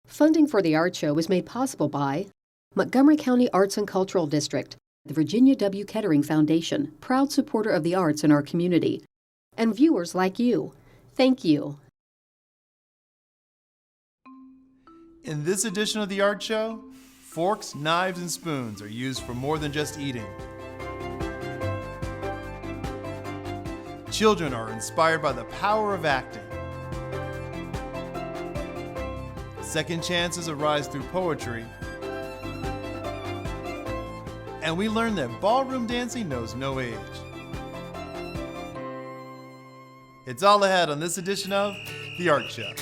Funding for the art show was made possible by Montgomery County Arts and Cultural District, the Virginia W. Kettering Foundation, proud supporter of the arts in our community, and viewers like you. Thank you. In this edition of the art show, forks, knives, and spoons are used for more than just eating. Children are inspired by the power of acting. Second chances arise through poetry. And we learn that ballroom dancing knows no age. It's all ahead on this edition of The Art Show.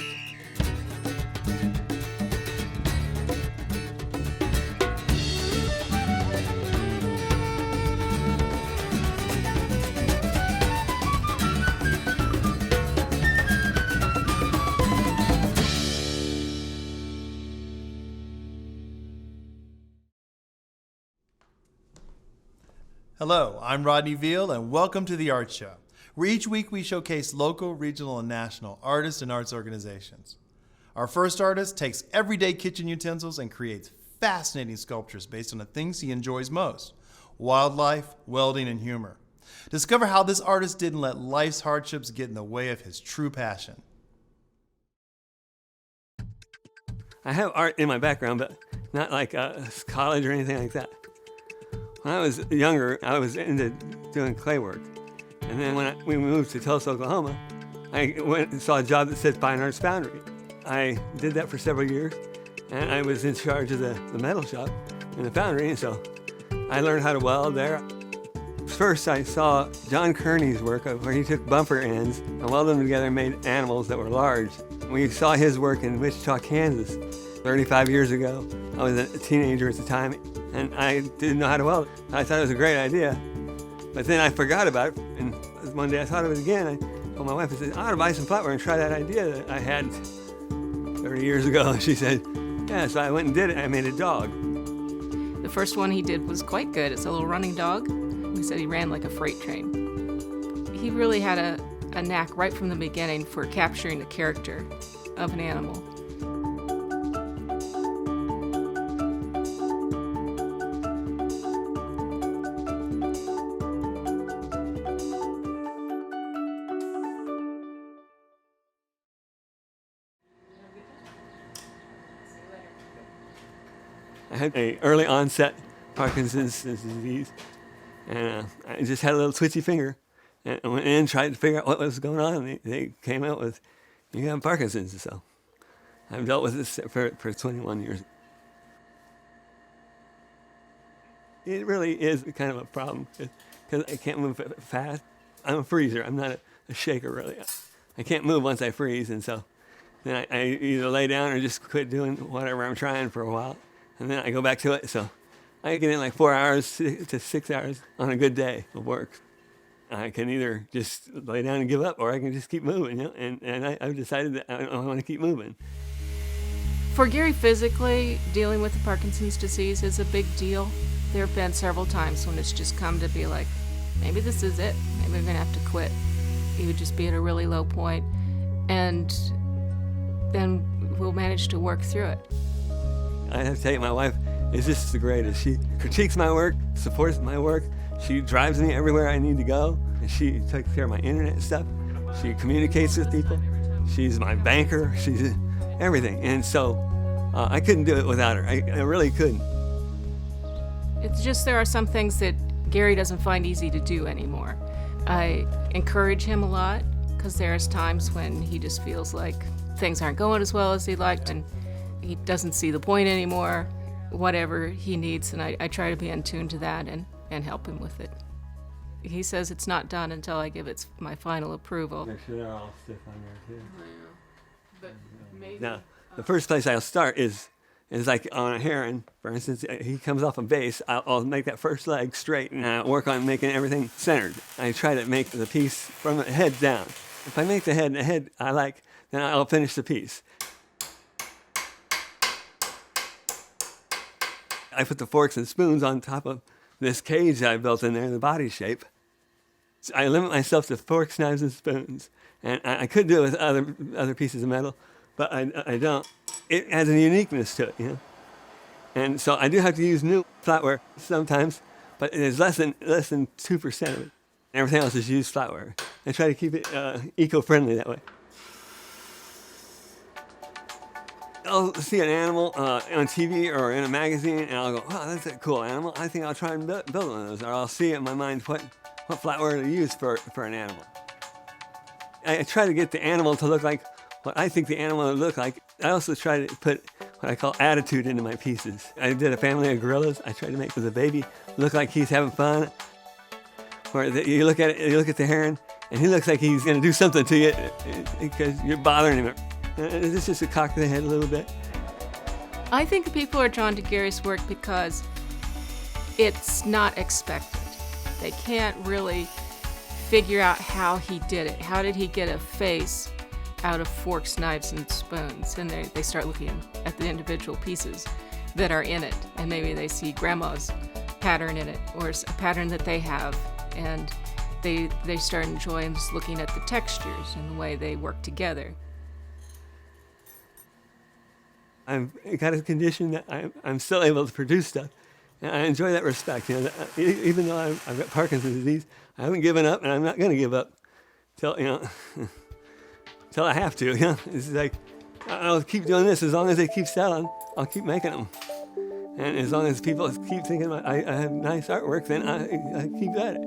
Hello, I'm Rodney Veal, and welcome to The Art Show, where each week we showcase local, regional, and national artists and arts organizations. Our first artist takes everyday kitchen utensils and creates fascinating sculptures based on the things he enjoys most: wildlife, welding, and humor. Discover how this artist didn't let life's hardships get in the way of his true passion. I have art in my background, but not like college or anything like that. When I was younger, I was into doing clay work. And then when we moved to Tulsa, Oklahoma, I went and saw a job that said Fine Arts Foundry. I did that for several years, and I was in charge of the metal shop in the foundry, and so I learned how to weld there. First, I saw John Kearney's work where he took bumper ends and welded them together and made animals that were large. We saw his work in Wichita, Kansas, 35 years ago. I was a teenager at the time, and I didn't know how to weld. I thought it was a great idea, but then I forgot about it, and one day I thought of it again. I told my wife, I said, I ought to buy some flatware and try that idea that I had 30 years ago. She said, yeah, so I went and did it. I made a dog. The first one he did was quite good. It's a little running dog. He said he ran like a freight train. He really had a knack right from the beginning for capturing the character of an animal. I had an early onset Parkinson's disease, and I just had a little twitchy finger. And I went in and tried to figure out what was going on, and they came out with, you have Parkinson's. So I've dealt with this for 21 years. It really is kind of a problem, because I can't move fast. I'm a freezer. I'm not a shaker, really. I can't move once I freeze, and so then I either lay down or just quit doing whatever I'm trying for a while. And then I go back to it, so I get in like 4 hours to 6 hours on a good day of work. I can either just lay down and give up, or I can just keep moving, you know? And I've decided that I want to keep moving. For Gary, physically, dealing with the Parkinson's disease is a big deal. There have been several times when it's just come to be like, maybe this is it. Maybe I'm going to have to quit. He would just be at a really low point, and then we'll manage to work through it. I have to tell you, my wife is just the greatest. She critiques my work, supports my work. She drives me everywhere I need to go, and she takes care of my internet stuff. She communicates with people. She's my banker. She's everything. And so I couldn't do it without her. I really couldn't. It's just there are some things that Gary doesn't find easy to do anymore. I encourage him a lot, because there's times when he just feels like things aren't going as well as he'd liked, and he doesn't see the point anymore, whatever he needs, and I try to be in tune to that and help him with it. He says it's not done until I give it my final approval. Make sure they're all stiff on there, too. But maybe, Now, the first place I'll start is like on a heron, for instance. He comes off a base, I'll make that first leg straight and work on making everything centered. I try to make the piece from the head down. If I make the head I like, then I'll finish the piece. I put the forks and spoons on top of this cage that I built in there, the body shape. So I limit myself to forks, knives, and spoons. And I could do it with other pieces of metal, but I don't. it has a uniqueness to it, you know. And so I do have to use new flatware sometimes, but it is less than 2% of it. Everything else is used flatware. I try to keep it eco-friendly that way. I'll see an animal on TV or in a magazine, and I'll go, "Wow, that's a cool animal. I think I'll try and build one of those." Or I'll see in my mind what flatware to use for an animal. I try to get the animal to look like what I think the animal would look like. I also try to put what I call attitude into my pieces. I did a family of gorillas. I tried to make the baby look like he's having fun. Or you look at it, you look at the heron, and he looks like he's going to do something to you because you're bothering him. It's just a cock of the head a little bit. I think people are drawn to Gary's work because it's not expected. They can't really figure out how he did it. How did he get a face out of forks, knives, and spoons? And they start looking at the individual pieces that are in it. And maybe they see grandma's pattern in it, or a pattern that they have. And they start enjoying just looking at the textures and the way they work together. I've got a condition that I'm still able to produce stuff. And I enjoy that respect. You know, even though I've got Parkinson's disease, I haven't given up, and I'm not going to give up till I have to. You know, it's like I'll keep doing this as long as they keep selling. I'll keep making them, and as long as people keep thinking I have nice artwork, then I keep at it.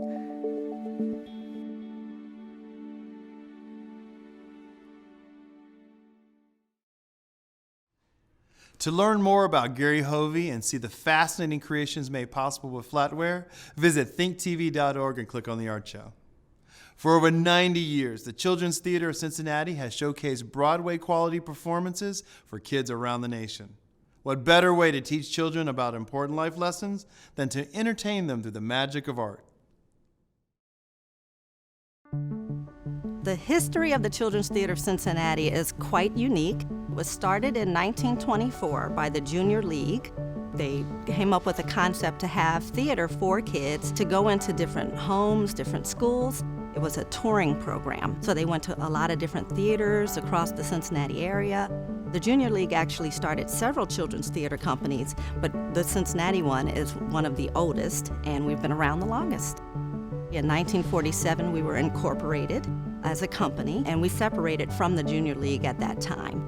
To learn more about Gary Hovey and see the fascinating creations made possible with flatware, visit thinktv.org and click on the Art Show. For over 90 years, the Children's Theater of Cincinnati has showcased Broadway quality performances for kids around the nation. What better way to teach children about important life lessons than to entertain them through the magic of art? The history of the Children's Theater of Cincinnati is quite unique. It was started in 1924 by the Junior League. They came up with a concept to have theater for kids to go into different homes, different schools. It was a touring program, so they went to a lot of different theaters across the Cincinnati area. The Junior League actually started several children's theater companies, but the Cincinnati one is one of the oldest, and we've been around the longest. In 1947, we were incorporated as a company, and we separated from the Junior League at that time.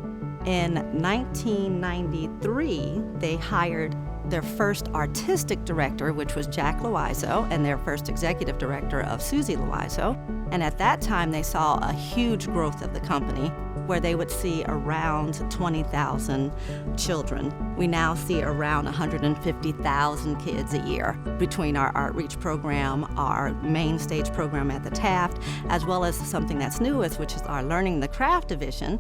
In 1993, they hired their first artistic director, which was Jack Loiseau, and their first executive director of Susie Loiseau. And at that time, they saw a huge growth of the company, where they would see around 20,000 children. We now see around 150,000 kids a year between our Art Reach program, our main stage program at the Taft, as well as something that's newest, which is our Learning the Craft division.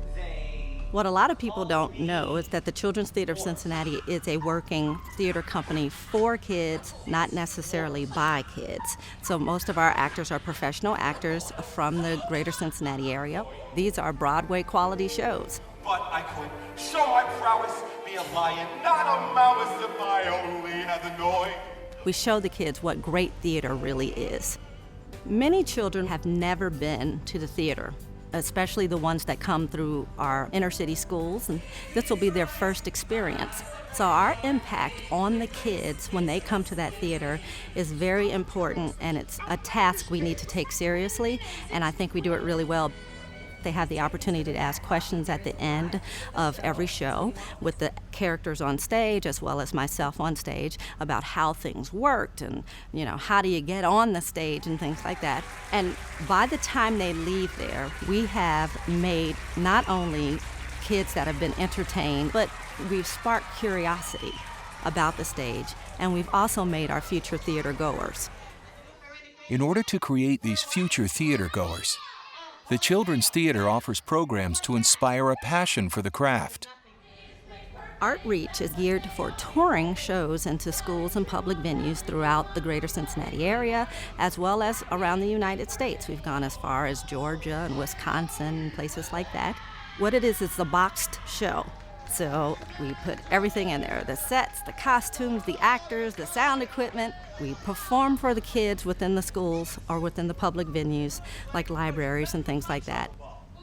What a lot of people don't know is that the Children's Theater of Cincinnati is a working theater company for kids, not necessarily by kids. So most of our actors are professional actors from the greater Cincinnati area. These are Broadway quality shows. But I could show my prowess, be a lion, not a mouse, if I only had the noise. We show the kids what great theater really is. Many children have never been to the theater, especially the ones that come through our inner city schools, and this will be their first experience. So our impact on the kids when they come to that theater is very important, and it's a task we need to take seriously, and I think we do it really well. They have the opportunity to ask questions at the end of every show with the characters on stage as well as myself on stage about how things worked and, you know, how do you get on the stage and things like that. And by the time they leave there, we have made not only kids that have been entertained, but we've sparked curiosity about the stage, and we've also made our future theater goers. In order to create these future theater goers, the Children's Theater offers programs to inspire a passion for the craft. Art Reach is geared for touring shows into schools and public venues throughout the greater Cincinnati area, as well as around the United States. We've gone as far as Georgia and Wisconsin and places like that. What it is a boxed show. So we put everything in there, the sets, the costumes, the actors, the sound equipment. We perform for the kids within the schools or within the public venues like libraries and things like that.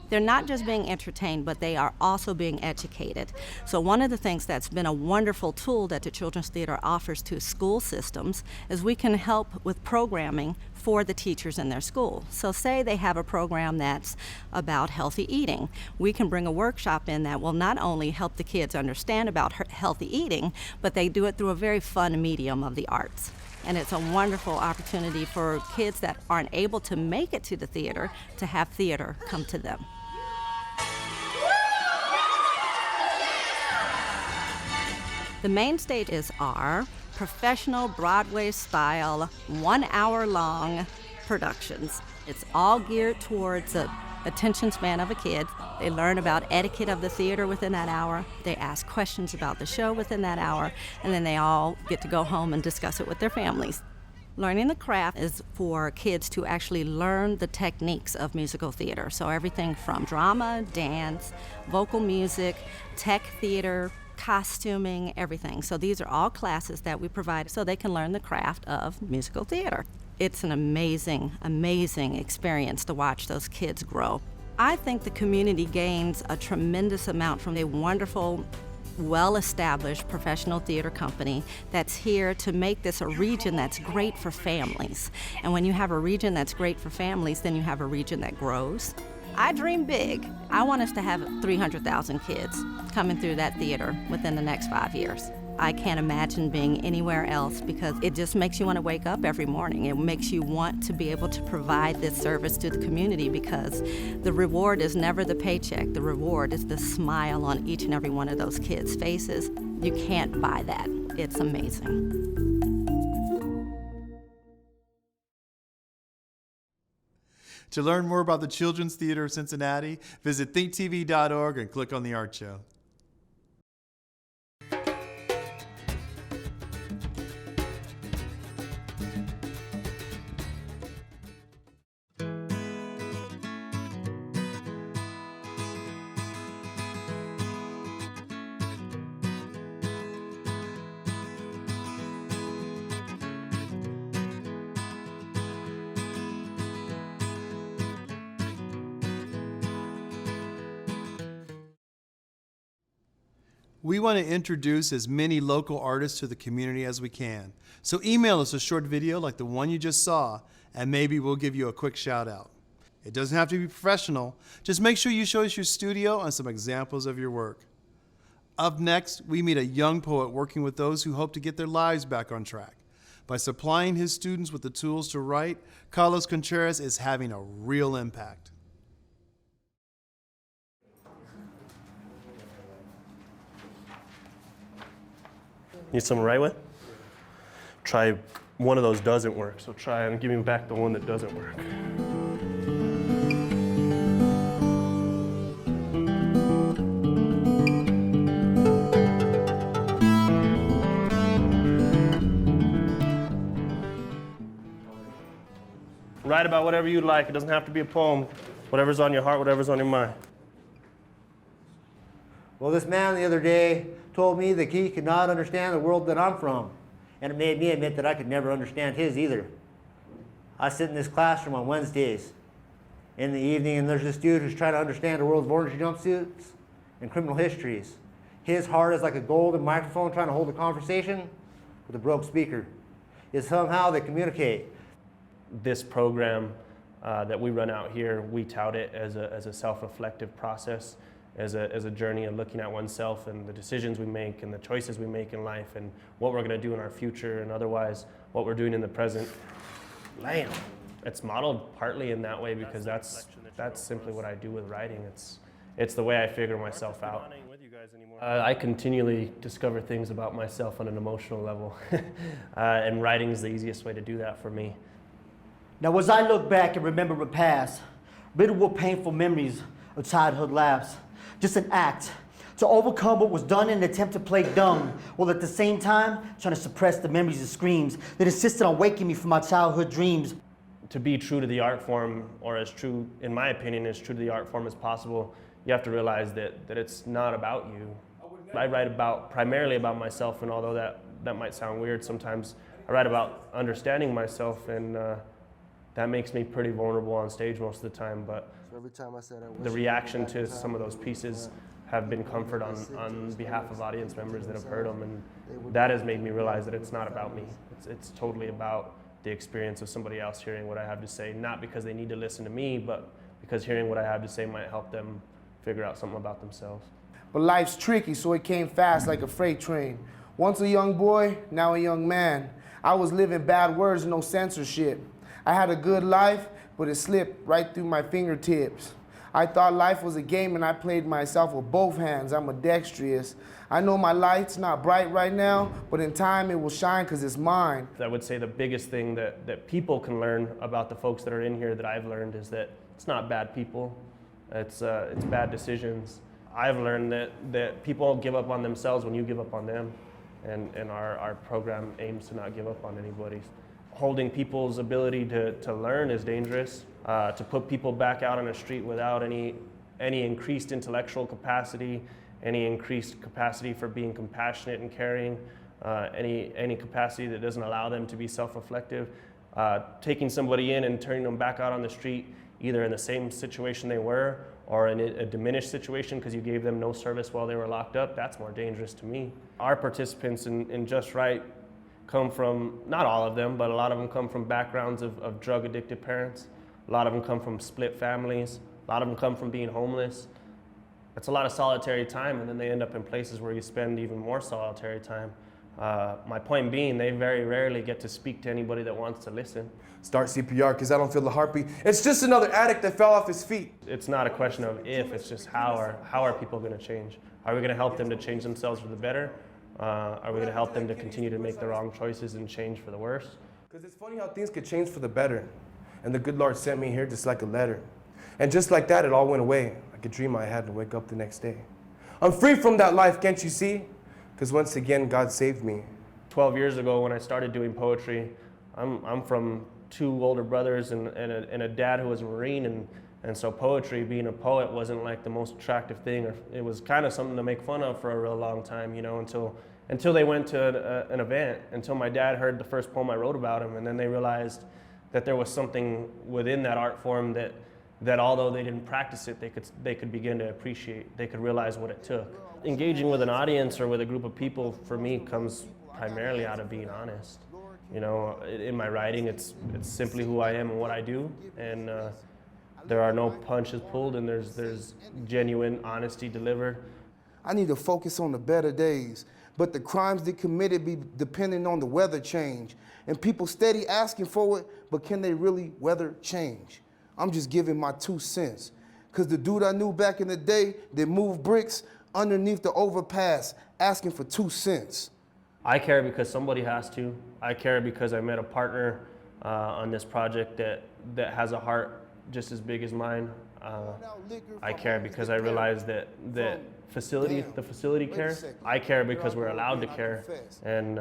They're not just being entertained, but they are also being educated. So one of the things that's been a wonderful tool that the Children's Theater offers to school systems is we can help with programming for the teachers in their school. So say they have a program that's about healthy eating. We can bring a workshop in that will not only help the kids understand about healthy eating, but they do it through a very fun medium of the arts. And it's a wonderful opportunity for kids that aren't able to make it to the theater to have theater come to them. The main stage is our professional Broadway-style, 1-hour-long productions. It's all geared towards the attention span of a kid. They learn about etiquette of the theater within that hour. They ask questions about the show within that hour, and then they all get to go home and discuss it with their families. Learning the craft is for kids to actually learn the techniques of musical theater. So everything from drama, dance, vocal music, tech theater, costuming, everything. So these are all classes that we provide so they can learn the craft of musical theater. It's an amazing, amazing experience to watch those kids grow. I think the community gains a tremendous amount from a wonderful, well-established professional theater company that's here to make this a region that's great for families. And when you have a region that's great for families, then you have a region that grows. I dream big. I want us to have 300,000 kids coming through that theater within the next 5 years. I can't imagine being anywhere else because it just makes you want to wake up every morning. It makes you want to be able to provide this service to the community because the reward is never the paycheck. The reward is the smile on each and every one of those kids' faces. You can't buy that. It's amazing. To learn more about the Children's Theater of Cincinnati, visit thinktv.org and click on the Art Show. We want to introduce as many local artists to the community as we can. So email us a short video like the one you just saw, and maybe we'll give you a quick shout out. It doesn't have to be professional. Just make sure you show us your studio and some examples of your work. Up next, we meet a young poet working with those who hope to get their lives back on track. By supplying his students with the tools to write, Carlos Contreras is having a real impact. Need something to write with? Try one of those doesn't work, so try and give me back the one that doesn't work. Write about whatever you like. It doesn't have to be a poem. Whatever's on your heart, whatever's on your mind. Well, this man the other day told me that he could not understand the world that I'm from, and it made me admit that I could never understand his either. I sit in this classroom on Wednesdays in the evening, and there's this dude who's trying to understand the world of orange jumpsuits and criminal histories. His heart is like a golden microphone trying to hold a conversation with a broke speaker. Yet somehow they communicate. This program that we run out here, we tout it as a self-reflective process, as a journey of looking at oneself and the decisions we make and the choices we make in life and what we're going to do in our future and otherwise what we're doing in the present. Damn. It's modeled partly in that way because that's simply what I do with writing. It's the way I figure myself out. I continually discover things about myself on an emotional level, and writing is the easiest way to do that for me. Now, as I look back and remember the past, riddled with painful memories of childhood laughs, just an act to overcome what was done in an attempt to play dumb, while at the same time trying to suppress the memories and screams that insisted on waking me from my childhood dreams. To be true to the art form, or as true, in my opinion, as true to the art form as possible, you have to realize that it's not about you. I write primarily about myself, and although that might sound weird sometimes, I write about understanding myself, and that makes me pretty vulnerable on stage most of the time, but The reaction to some of those pieces have been comfort on behalf of audience members that have heard them, and that has made me realize that it's not about me. It's totally about the experience of somebody else hearing what I have to say, not because they need to listen to me, but because hearing what I have to say might help them figure out something about themselves. But life's tricky, so it came fast like a freight train. Once a young boy, now a young man. I was living bad words, no censorship. I had a good life, but it slipped right through my fingertips. I thought life was a game and I played myself with both hands. I'm ambidextrous. I know my light's not bright right now, but in time it will shine because it's mine. I would say the biggest thing that people can learn about the folks that are in here that I've learned is that it's not bad people, it's bad decisions. I've learned that people give up on themselves when you give up on them, and our program aims to not give up on anybody. Holding people's ability to learn is dangerous. To put people back out on the street without any increased intellectual capacity, any increased capacity for being compassionate and caring, any capacity that doesn't allow them to be self-reflective, taking somebody in and turning them back out on the street, either in the same situation they were or in a diminished situation because you gave them no service while they were locked up, that's more dangerous to me. Our participants in Just Right come from, not all of them, but a lot of them come from backgrounds of drug-addicted parents. A lot of them come from split families. A lot of them come from being homeless. It's a lot of solitary time, and then they end up in places where you spend even more solitary time. My point being, they very rarely get to speak to anybody that wants to listen. Start CPR because I don't feel the heartbeat. It's just another addict that fell off his feet. It's not a question of if, it's just how are people going to change? Are we going to help them to change themselves for the better? Are we going to help them to continue to make the wrong choices and change for the worse? Because it's funny how things could change for the better. And the good Lord sent me here just like a letter. And just like that, it all went away. Like a dream I had to wake up the next day. I'm free from that life, can't you see? Because once again, God saved me. 12 years ago when I started doing poetry, I'm from 2 older brothers and a dad who was a Marine, and so poetry, being a poet, wasn't like the most attractive thing. Or it was kind of something to make fun of for a real long time, you know, until they went to an event, until my dad heard the first poem I wrote about him, and then they realized that there was something within that art form that although they didn't practice it, they could begin to appreciate, they could realize what it took. Engaging with an audience or with a group of people, for me, comes primarily out of being honest. You know, in my writing, it's simply who I am and what I do, and there are no punches pulled, and there's genuine honesty delivered. I need to focus on the better days, but the crimes they committed be depending on the weather change. And people steady asking for it, but can they really weather change? I'm just giving my 2 cents. Cause the dude I knew back in the day that moved bricks underneath the overpass asking for 2 cents. I care because somebody has to. I care because I met a partner on this project that has a heart just as big as mine. I care because I realize that the facility care. I care because we're allowed to care, and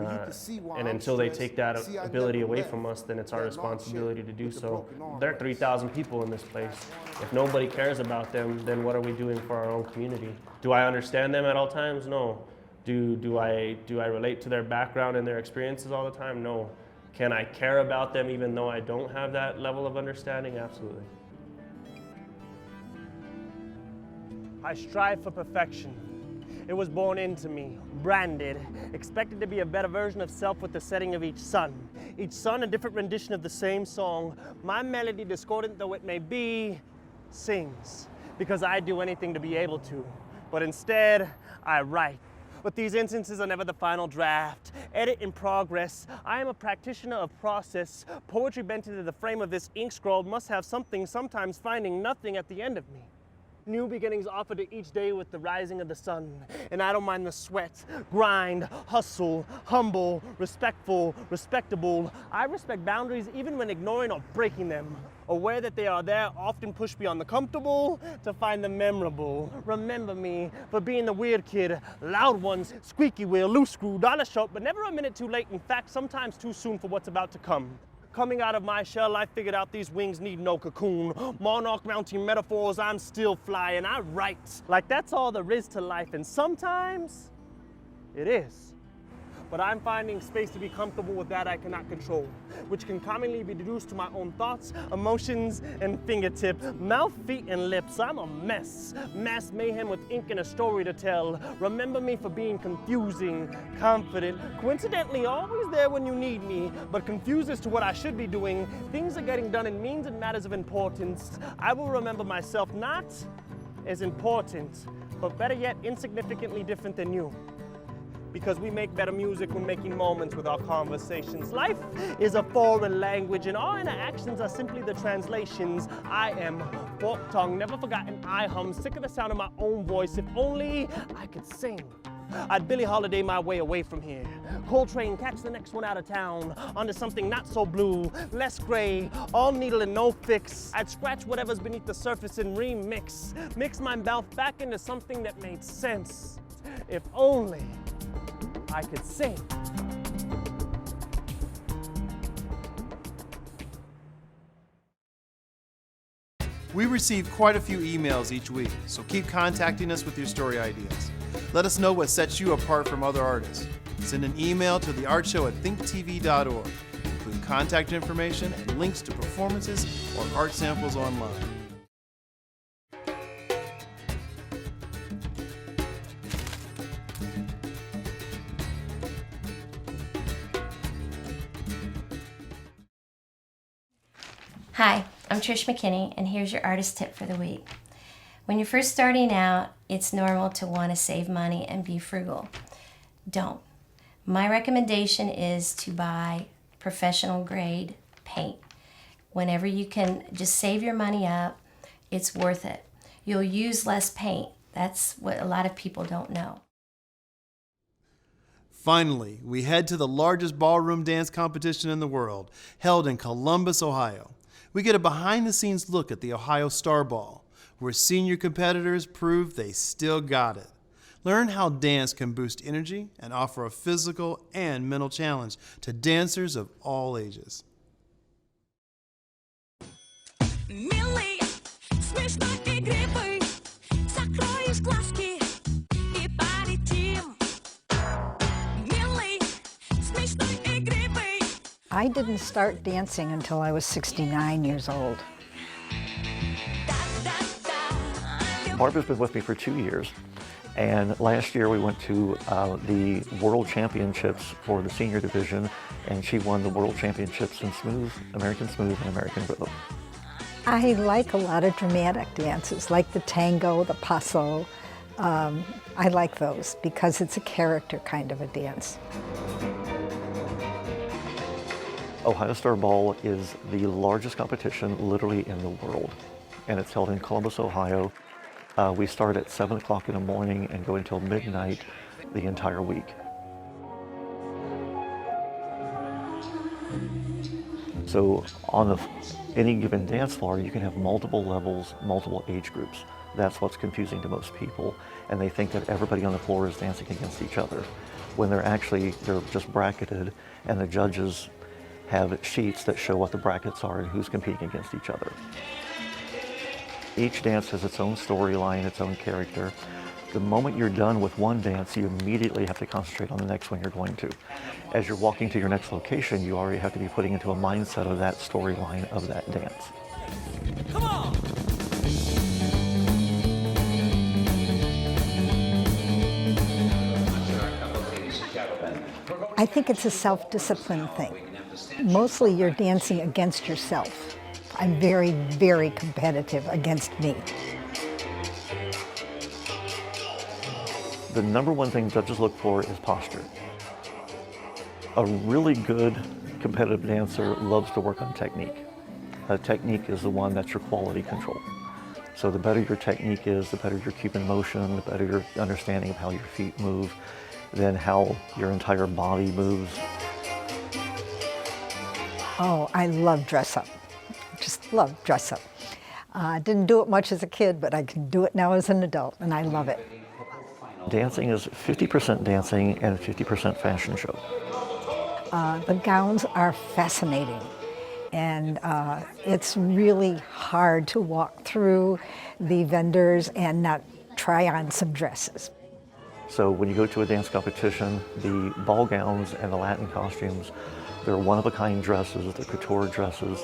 until they take that ability away from us, then it's our responsibility to do so. There are 3,000 people in this place. If nobody cares about them, then what are we doing for our own community? Do I understand them at all times? No. Do I relate to their background and their experiences all the time? No. Can I care about them even though I don't have that level of understanding? Absolutely. I strive for perfection. It was born into me, branded, expected to be a better version of self with the setting of each sun. Each sun a different rendition of the same song. My melody, discordant though it may be, sings, because I do anything to be able to. But instead, I write. But these instances are never the final draft. Edit in progress. I am a practitioner of process. Poetry bent into the frame of this ink scroll must have something, sometimes finding nothing at the end of me. New beginnings offered to each day with the rising of the sun. And I don't mind the sweat, grind, hustle, humble, respectful, respectable. I respect boundaries even when ignoring or breaking them. Aware that they are there, often push beyond the comfortable to find the memorable. Remember me for being the weird kid, loud ones, squeaky wheel, loose screw, dollar shop, but never a minute too late. In fact, sometimes too soon for what's about to come. Coming out of my shell, I figured out these wings need no cocoon. Monarch mounting metaphors, I'm still flying. I write like that's all there is to life, and sometimes it is. but I'm finding space to be comfortable with that I cannot control, which can commonly be reduced to my own thoughts, emotions, and fingertips. Mouth, feet, and lips, I'm a mess. Mass mayhem with ink and a story to tell. Remember me for being confusing, confident, coincidentally always there when you need me, but confused as to what I should be doing. Things are getting done in means and matters of importance. I will remember myself not as important, but better yet, insignificantly different than you. Because we make better music when making moments with our conversations. Life is a foreign language and our interactions are simply the translations. I am forked tongue, never forgotten I hum, sick of the sound of my own voice. If only I could sing. I'd Billie Holiday my way away from here. Coltrane, catch the next one out of town. Onto something not so blue, less gray, all needle and no fix. I'd scratch whatever's beneath the surface and remix. Mix my mouth back into something that made sense. If only I could sing. We receive quite a few emails each week, so keep contacting us with your story ideas. Let us know what sets you apart from other artists. Send an email to theartshow@thinktv.org. Include contact information and links to performances or art samples online. Hi, I'm Trish McKinney, and here's your artist tip for the week. When you're first starting out, it's normal to want to save money and be frugal. Don't. My recommendation is to buy professional grade paint. Whenever you can just save your money up, it's worth it. You'll use less paint. That's what a lot of people don't know. Finally, we head to the largest ballroom dance competition in the world, held in Columbus, Ohio. We get a behind-the-scenes look at the Ohio Star Ball, where senior competitors prove they still got it. Learn how dance can boost energy and offer a physical and mental challenge to dancers of all ages. I didn't start dancing until I was 69 years old. Barbara's been with me for 2 years, and last year we went to the World Championships for the senior division, and she won the World Championships in American Smooth and American Rhythm. I like a lot of dramatic dances, like the tango, the paso. I like those because it's a character kind of a dance. Ohio Star Ball is the largest competition literally in the world, and it's held in Columbus, Ohio. We start at 7 o'clock in the morning and go until midnight the entire week. So on any given dance floor, you can have multiple levels, multiple age groups. That's what's confusing to most people, and they think that everybody on the floor is dancing against each other, when they're just bracketed, and the judges have sheets that show what the brackets are and who's competing against each other. Each dance has its own storyline, its own character. The moment you're done with one dance, you immediately have to concentrate on the next one you're going to. As you're walking to your next location, you already have to be putting into a mindset of that storyline of that dance. Come on! I think it's a self-discipline thing. Mostly you're dancing against yourself. I'm very, very competitive against me. The number one thing judges look for is posture. A really good competitive dancer loves to work on technique. Technique is the one that's your quality control. So the better your technique is, the better your keeping motion, the better your understanding of how your feet move, then how your entire body moves. Oh, I love dress up. Just love dress up. Didn't do it much as a kid, but I can do it now as an adult, and I love it. Dancing is 50% dancing and 50% fashion show. The gowns are fascinating, and it's really hard to walk through the vendors and not try on some dresses. So when you go to a dance competition, the ball gowns and the Latin costumes, they're one-of-a-kind dresses, they're couture dresses.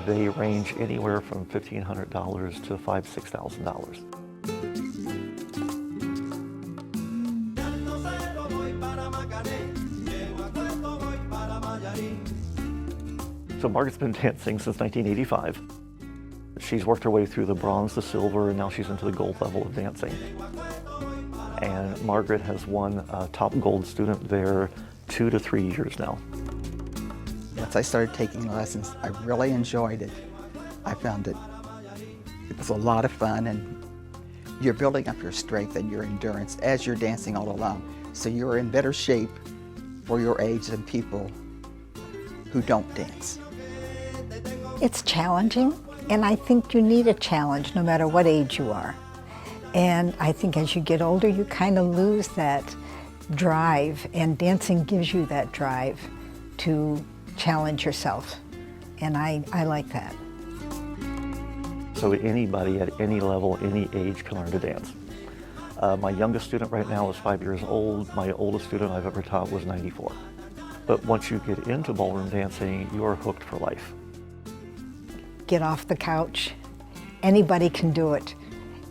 They range anywhere from $1,500 to $5,000, $6,000. So Margaret's been dancing since 1985. She's worked her way through the bronze, the silver, and now she's into the gold level of dancing. And Margaret has won a top gold student there 2 to 3 years now. Once I started taking lessons, I really enjoyed it. I found it was a lot of fun, and you're building up your strength and your endurance as you're dancing all along. So you're in better shape for your age than people who don't dance. It's challenging, and I think you need a challenge no matter what age you are. And I think as you get older, you kind of lose that drive, and dancing gives you that drive to challenge yourself. And I like that. So anybody at any level, any age can learn to dance. My youngest student right now is 5 years old. My oldest student I've ever taught was 94. But once you get into ballroom dancing, you are hooked for life. Get off the couch. Anybody can do it.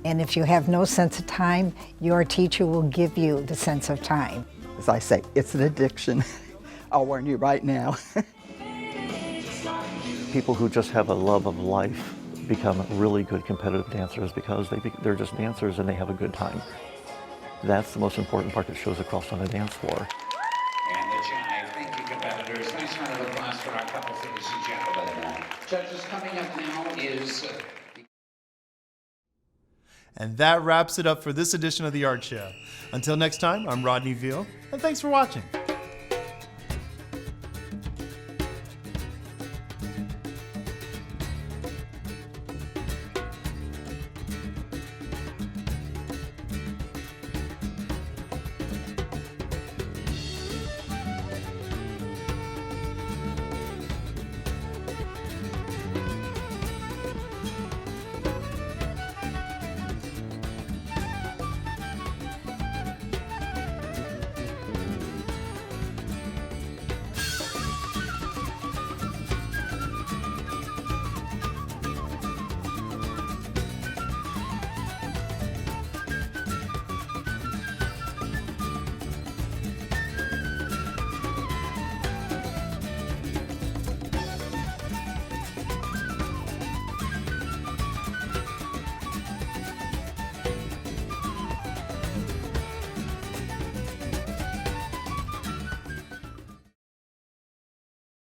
And if you have no sense of time, your teacher will give you the sense of time. As I say, it's an addiction. I'll warn you right now. People who just have a love of life become really good competitive dancers because they're just dancers and they have a good time. That's the most important part that shows across on the dance floor. And the jive. Thank you, competitors. Nice round of applause for our couples, ladies and gentlemen. Judges, coming up now is... And that wraps it up for this edition of The Art Show. Until next time, I'm Rodney Veal, and thanks for watching.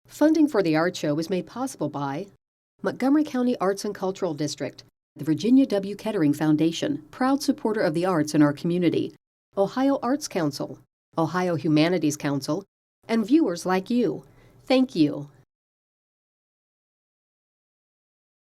Funding for the Art Show was made possible by Montgomery County Arts and Cultural District, the Virginia W. Kettering Foundation, proud supporter of the arts in our community, Ohio Arts Council, Ohio Humanities Council, and viewers like you. Thank you.